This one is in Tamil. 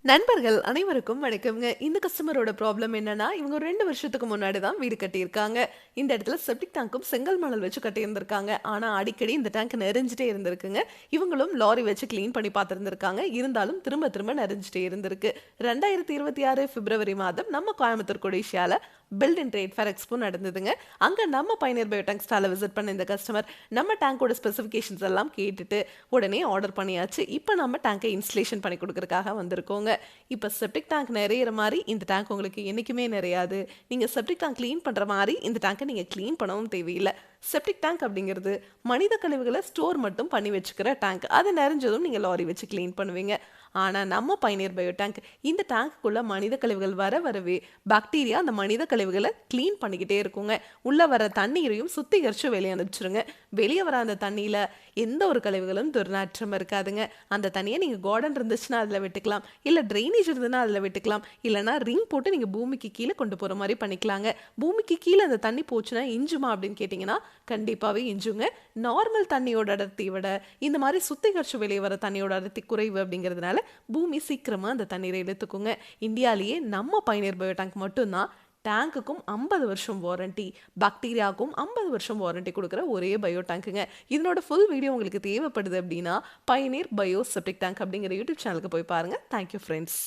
நண்பர்கள் அனைவருக்கும் வணக்கம்ங்க. இந்த கஸ்டமரோட ப்ராப்ளம் என்னன்னா, இவங்க ஒரு 2 வருஷத்துக்கு முன்னாடி தான் வீடு கட்டியிருக்காங்க. இந்த இடத்துல செப்டிக் டேங்க்கும் செங்கல் மணல் வச்சு கட்டியிருந்திருக்காங்க. ஆனா, அடிக்கடி இந்த டேங்க் நெறஞ்சிட்டே இருந்திருக்குங்க. இவங்களும் லாரி வச்சு கிளீன் பண்ணி பார்த்திருந்திருக்காங்க. இருந்தாலும் திரும்ப திரும்ப நெறஞ்சிட்டே இருந்திருக்கு. 2026 பிப்ரவரி மாதம் நம்ம கோயம்புத்தூர் கொடிஷியால build and trade fair expo நடந்ததுங்க. அங்க நம்ம பைனியர் பயோடேங்க் ஸ்டால விசிட் பண்ண இந்த கஸ்டமர் நம்ம டேங்கோட ஸ்பெசிஃபிகேஷன்ஸ் எல்லாம் கேட்டுட்டு உடனே ஆர்டர் பண்ணியாச்சு. இப்போ நம்ம டேங்கை இன்ஸ்டலேஷன் பண்ணி கொடுக்கறதுக்காக வந்திருக்கோங்க. இப்போ செப்டிக் டேங்க் நிறையிற மாதிரி இந்த டேங்க் உங்களுக்கு என்றைக்குமே நிறையாது. நீங்கள் செப்டிக் டேங்க் க்ளீன் பண்ணுற மாதிரி இந்த டேங்கை நீங்கள் க்ளீன் பண்ணவும் தேவையில்லை. செப்டிக் டேங்க் அப்படிங்கிறது மனித கழிவுகளை ஸ்டோர் மட்டும் பண்ணி வச்சுக்கிற டேங்க். அது நிறைஞ்சதும் நீங்கள் லாரி வச்சு க்ளீன் பண்ணுவீங்க. ஆனால் நம்ம பைனியர் பயோ டேங்க் இந்த டேங்க்குள்ளே மனித கழிவுகள் வரவே பாக்டீரியா அந்த மனித கழிவுகளை க்ளீன் பண்ணிக்கிட்டே இருக்குங்க. உள்ளே வர தண்ணீரையும் சுத்திகரித்து வெளியே அனுப்பிச்சிருங்க. வெளியே வர அந்த தண்ணியில் எந்த ஒரு கழிவுகளும் துர்நாற்றம் இருக்காதுங்க. அந்த தண்ணியை நீங்கள் கார்டன் இருந்துச்சுன்னா அதில் விட்டுக்கலாம், இல்லை ட்ரைனேஜ் இருந்ததுன்னா அதில் விட்டுக்கலாம், இல்லைனா ரிங் போட்டு நீங்கள் பூமிக்கு கீழே கொண்டு போகிற மாதிரி பண்ணிக்கலாங்க. பூமிக்கு கீழே அந்த தண்ணி போச்சுன்னா இஞ்சுமா அப்படின்னு கேட்டிங்கன்னா கண்டிப்பாகவே இஞ்சுங்க. நார்மல் தண்ணியோட அடர்த்தி விட இந்த மாதிரி சுத்திகரித்து வெளியே வர தண்ணியோட அடர்த்தி குறைவு அப்படிங்கிறதுனால பூமி சீக்கிரமாக அந்த தண்ணீரை எடுத்துக்குங்க. இந்தியாவிலேயே நம்ம பைனியர் பயோ டேங்க் மட்டும்தான் டேங்குக்கும் 50 வருஷம் வாரண்டி, பாக்டீரியாவுக்கும் 50 வருஷம் வாரண்டி கொடுக்குற ஒரே பயோ டேங்க்குங்க. இதனோட ஃபுல் வீடியோ உங்களுக்கு தேவைப்படுது அப்படின்னா பைனியர் பயோ செப்டிக் டேங்க் அப்படிங்கிற யூடியூப் சேனலுக்கு போய் பாருங்கள். Thank you friends.